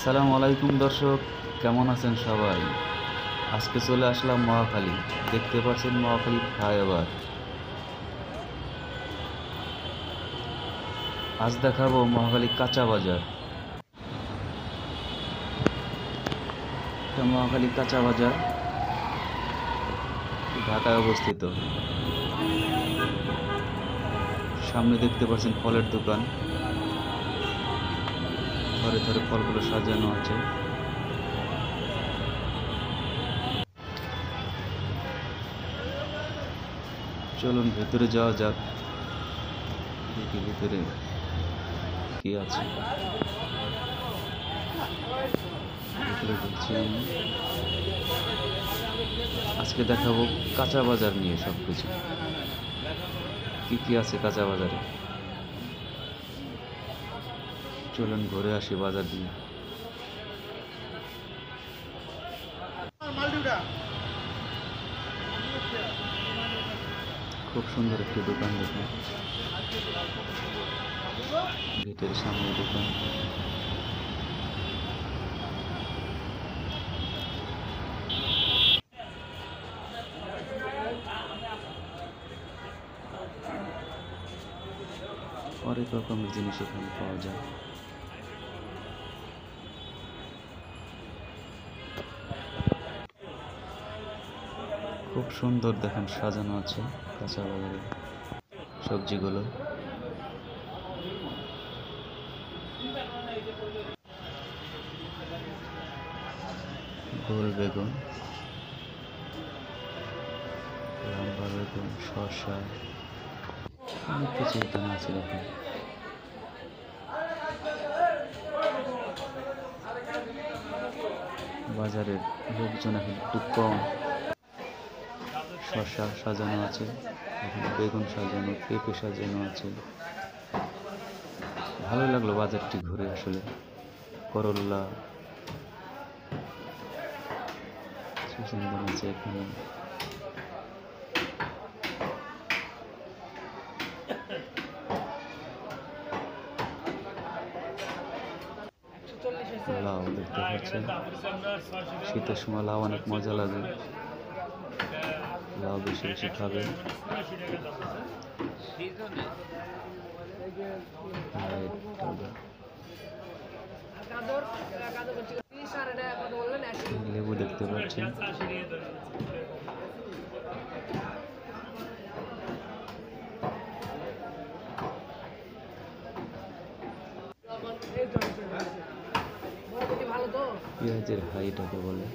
আসসালামু আলাইকুম দর্শক, কেমন আছেন সবাই? আজকে চলে আসলাম মহাখালী। দেখতে পাচ্ছেন মহাখালী ফ্লাইওভার। আজ দেখাবো মহাখালী কাঁচা বাজার। এটা মহাখালী কাঁচা বাজার, ঢাকায় অবস্থিত। সামনে দেখতে পাচ্ছেন ফলের দোকান, ধরে ধরে ফলগুলো সাজানো আছে। চলুন ভেতরে যাওয়া যাক, দেখি ভেতরে কি আছে। ভেতরে ঢুকছি আমি। আজকে দেখাবো কাঁচা বাজার নিয়ে সবকিছু, কি কি আছে কাঁচা বাজারে। চলুন ঘুরে আসি বাজার দিয়ে। খুব সুন্দর একটি দোকান দেখুন, গেটের সামনে দোকান। অনেক রকমের জিনিস এখানে পাওয়া যায়। খুব সুন্দর দেখেন সাজানো আছে কাঁচা বাজারে সবজিগুলো। গোল বেগুন, লম্বা বেগুন, শসা, অনেক কিছু এখানে আছে দেখুন। বাজারের লোকজন এখন একটু কম। শসা সাজানো আছে, এখানে বেগুন সাজানো, পেঁপে সাজানো আছে। ভালো লাগলো বাজারটি ঘুরে আসলে। করল্লা, সুন্দর আছে এখানে। লাউ দেখতে পাচ্ছেন, শীতের সময় লাউ অনেক মজা লাগে। লাউ বেশি বেশি খাবেন। লেবু দেখতে পাচ্ছেন। পেঁয়াজের হাইটাকে বলে।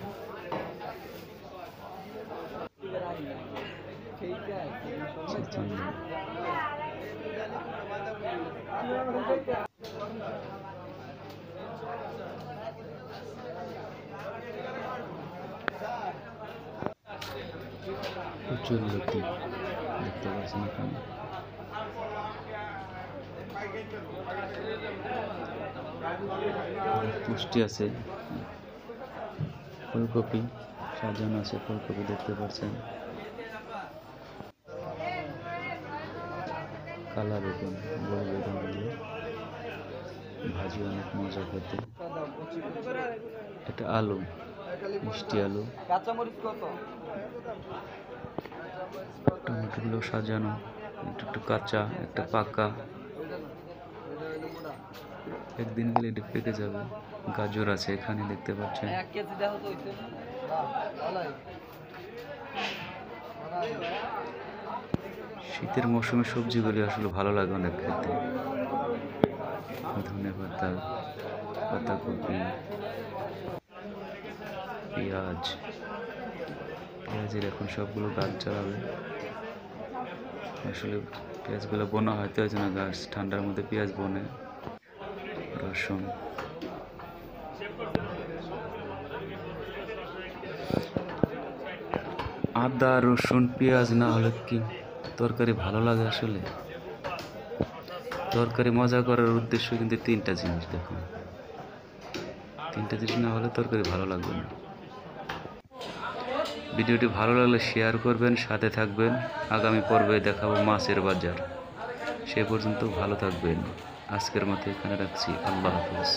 প্রচুর লতি দেখতে পাচ্ছেন এখানে। পুষ্টি আছে, ফুলকপি সাজানো আছে, ফুলকপি দেখতে পাচ্ছেন। কালা বেগুন, গোল বেগুন দিয়ে ভাজি অনেক মজা খেতে। এটা আলু, মিষ্টি আলু। টমেটোগুলো সাজানো, একটু একটু কাঁচা, একটা পাকা। একদিন গেলে এটা পেকে যাবে। গাজর আছে এখানে দেখতে পাচ্ছেন। শীতের মৌসুমে সবজিগুলি আসলে ভালো লাগে অনেক খেতে। ধনেপাতা, পাতাকপি, পেঁয়াজ। পেঁয়াজের এখন সবগুলো গাছ চালাবে। আসলে পেঁয়াজগুলো বোনা হয়তো ওই জন্য গাছ ঠান্ডার মধ্যে পেঁয়াজ বনে। রসুন, আদা, রসুন, পেঁয়াজ না হলে কি তরকারি ভালো লাগে? আসলে তরকারি মজা করার উদ্দেশ্য কিন্তু তিনটা জিনিস দেখুন। তিনটা জিনিস না হলে তরকারি ভালো লাগবে না। ভিডিওটি ভালো লাগলে শেয়ার করবেন, সাথে থাকবেন। আগামী পর্বে দেখাবো মাছের বাজার। সে পর্যন্ত ভালো থাকবেন। আজকের মতো এখানে রাখছি। আল্লাহ হাফেজ।